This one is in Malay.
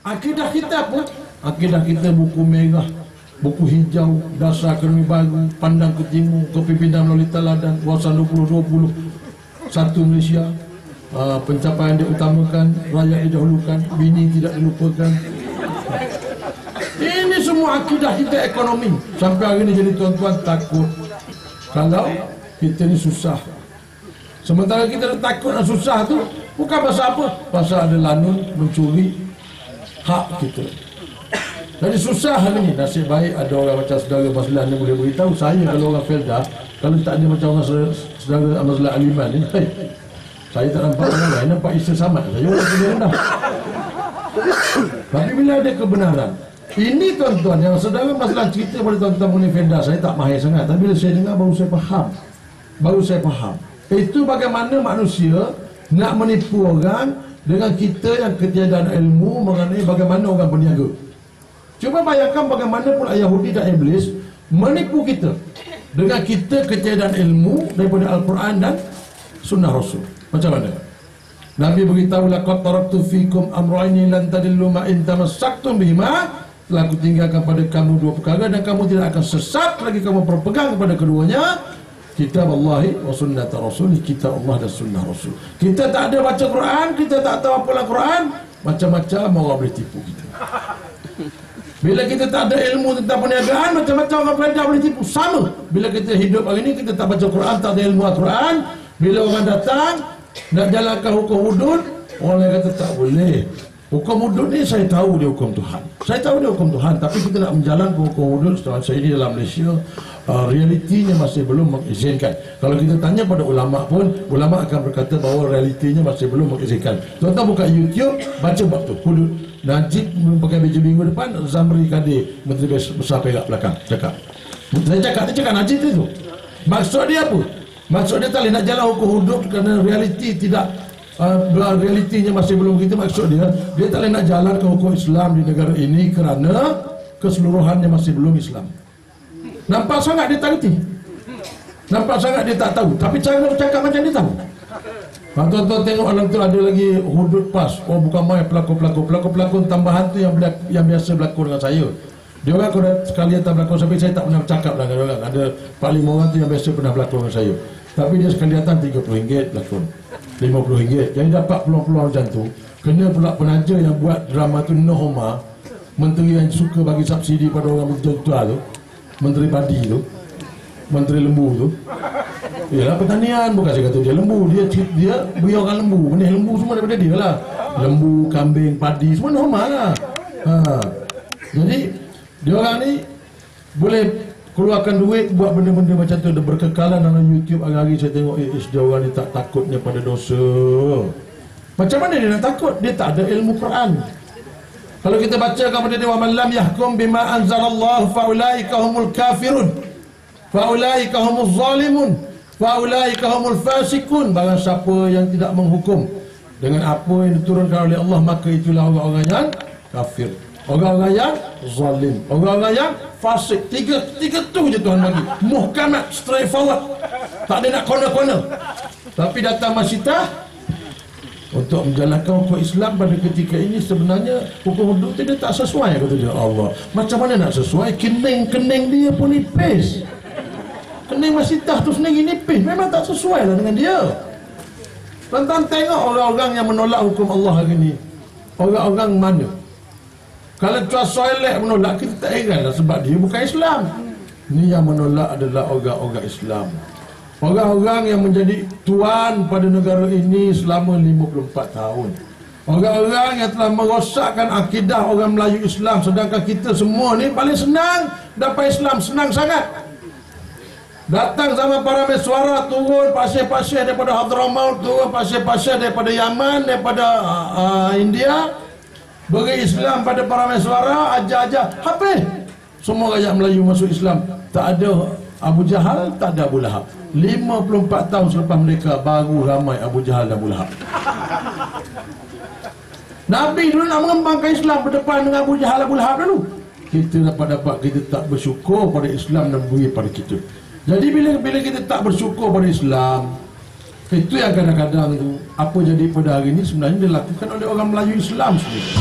Akidah kita apa? Akidah kita buku merah, buku hijau, dasar ekonomi baru, pandang ke timur, kepimpinan melalui teladan, wawasan 2020, satu Malaysia, pencapaian diutamakan, rakyat didahulukan, bini tidak dilupakan. Ini semua akidah kita ekonomi. Sampai hari ini jadi tuan-tuan takut kalau kita ni susah. Sementara kita takut dan susah tu bukan pasal apa? Pasal ada lanun mencuri hak kita. Jadi susah hari ni. Nasib baik ada orang macam saudara Maslan ni boleh beritahu saya. Kalau orang Felda, kalau tak ada macam orang saudara Maslan Aliman ni, saya tak nampak orang lain, nampak Isa Samad. Saya orang kena rendah. Tapi bila ada kebenaran, ini tuan-tuan yang saudara Maslan cerita pada tuan-tuan mengenai Felda, saya tak mahir sangat. Tapi bila saya dengar baru saya faham. Itu bagaimana manusia nak menipu orang dengan kita yang ketiadaan ilmu mengenai bagaimana orang berniaga. Cuba bayangkan bagaimana pula Yahudi dan Iblis menipu kita dengan kita ketiadaan ilmu daripada Al-Quran dan Sunnah Rasul. Macam mana? Nabi beritahu, laqad taraktu fikum amrayni lan tadillu ma in tamassaktum bihima. Telah aku tinggalkan pada kamu dua perkara dan kamu tidak akan sesat lagi kamu berpegang kepada keduanya. Kitab Allah wa sunnat Rasul, kitab Allah dan sunnah Rasul. Kita tak ada baca Quran, kita tak tahu apa lah Quran, macam-macam orang boleh tipu kita. Bila kita tak ada ilmu tentang perniagaan, macam-macam orang pelajar boleh tipu. Sama. Bila kita hidup hari ini, kita tak baca Quran, tak ada ilmu Al-Quran. Bila orang datang nak jalankan hukum hudud, orang lain kata tak boleh. Hukum hudud ni saya tahu dia hukum Tuhan. Saya tahu dia hukum Tuhan, tapi kita nak menjalankan hukum hudud setelah saya ini dalam Malaysia, realitinya masih belum mengizinkan. Kalau kita tanya pada ulama pun, ulama akan berkata bahawa realitinya masih belum mengizinkan. Tuan-tuan buka YouTube, baca bab tu, hudud. Najib pakai baju minggu depan, Zamri Kadir, Menteri Besar Perak belakang, cakap. Saya cakap, dia cakap Najib tu. Maksud dia apa? Maksud dia tak boleh nak jalan hukum hudud kerana realiti tidak, realitinya masih belum begitu. Maksud dia tak boleh nak jalan ke hukum Islam di negara ini kerana keseluruhannya masih belum Islam. Nampak sangat dia tak reti. Nampak sangat dia tak tahu. Tapi cara bercakap macam dia tahu. Tuan-tuan tengok alam tu ada lagi hudud PAS. Oh bukan main pelakon tambahan tu yang biasa berlakon dengan saya. Dia orang kalau sekali datang berlakon sampai saya tak pernah bercakap dengan dia orang. Ada 4-5 orang tu yang biasa pernah berlakon dengan saya. Tapi dia sekali datang RM30 berlakon, RM50. Jadi dapat peluang-peluang macam tu. Kena pula penaja yang buat drama tu Nohoma, menteri yang suka bagi subsidi pada orang betul-betul tu, menteri padi tu, menteri lembu tu. Yalah pertanian, bukan saya kata dia lembu, dia beri orang lembu, benih lembu semua daripada dia lah. Lembu, kambing, padi semua normal lah. Jadi dia orang ni boleh keluarkan duit buat benda-benda macam tu. Dia berkekalan dalam YouTube. Hari-hari saya tengok dia orang ni tak takutnya pada dosa. Macam mana dia nak takut? Dia tak ada ilmu Quran. Kalau kita baca kepada dia, wa man lam yahkum bima anzalallahu fa ulaika humul kafirun, fa ulaika humuz zalimun, faulaika humul fasikun. Barang siapa yang tidak menghukum dengan apa yang diturunkan oleh Allah, maka itulah orang-orang yang kafir, orang-orang yang zalim, orang-orang yang fasik. Tiga tu je Tuhan bagi. Muhkamat, straightforward. Tak ada nak corner-corner. Tapi datang Masyidah untuk menjalankan hukum Islam pada ketika ini, sebenarnya hukum hudud dia tak sesuai, kata dia. Allah, macam mana nak sesuai? Kening dia pun nipis. Kening Masyidah tu sendiri nipis, memang tak sesuai lah dengan dia. Tuan-tuan tengok orang-orang yang menolak hukum Allah hari ni, orang-orang mana? Kalau Tuan Soelek menolak, kita tak heran lah, sebab dia bukan Islam. Ni yang menolak adalah orang-orang Islam, orang-orang yang menjadi tuan pada negara ini selama 54 tahun, orang-orang yang telah merosakkan akidah orang Melayu Islam. Sedangkan kita semua ni paling senang dapat Islam, senang sangat. Datang sama para mesuara, turun pasir-pasir daripada Hadramaut, turun pasir-pasir daripada Yaman, daripada India, beri Islam pada para mesuara, ajar-ajar, habis semua rakyat Melayu masuk Islam. Tak ada Abu Jahal, tak ada Abu Lahab. 54 tahun selepas mereka, baru ramai Abu Jahal dan Abu Lahab. Nabi dulu nak mengembangkan Islam berdepan dengan Abu Jahal, Abu Lahab dulu. Kita dapat kita tak bersyukur pada Islam dan beri pada kita. Jadi bila kita tak bersyukur pada Islam, itu yang kadang-kadang tu apa jadi pada hari ini sebenarnya dilakukan oleh orang Melayu Islam sendiri.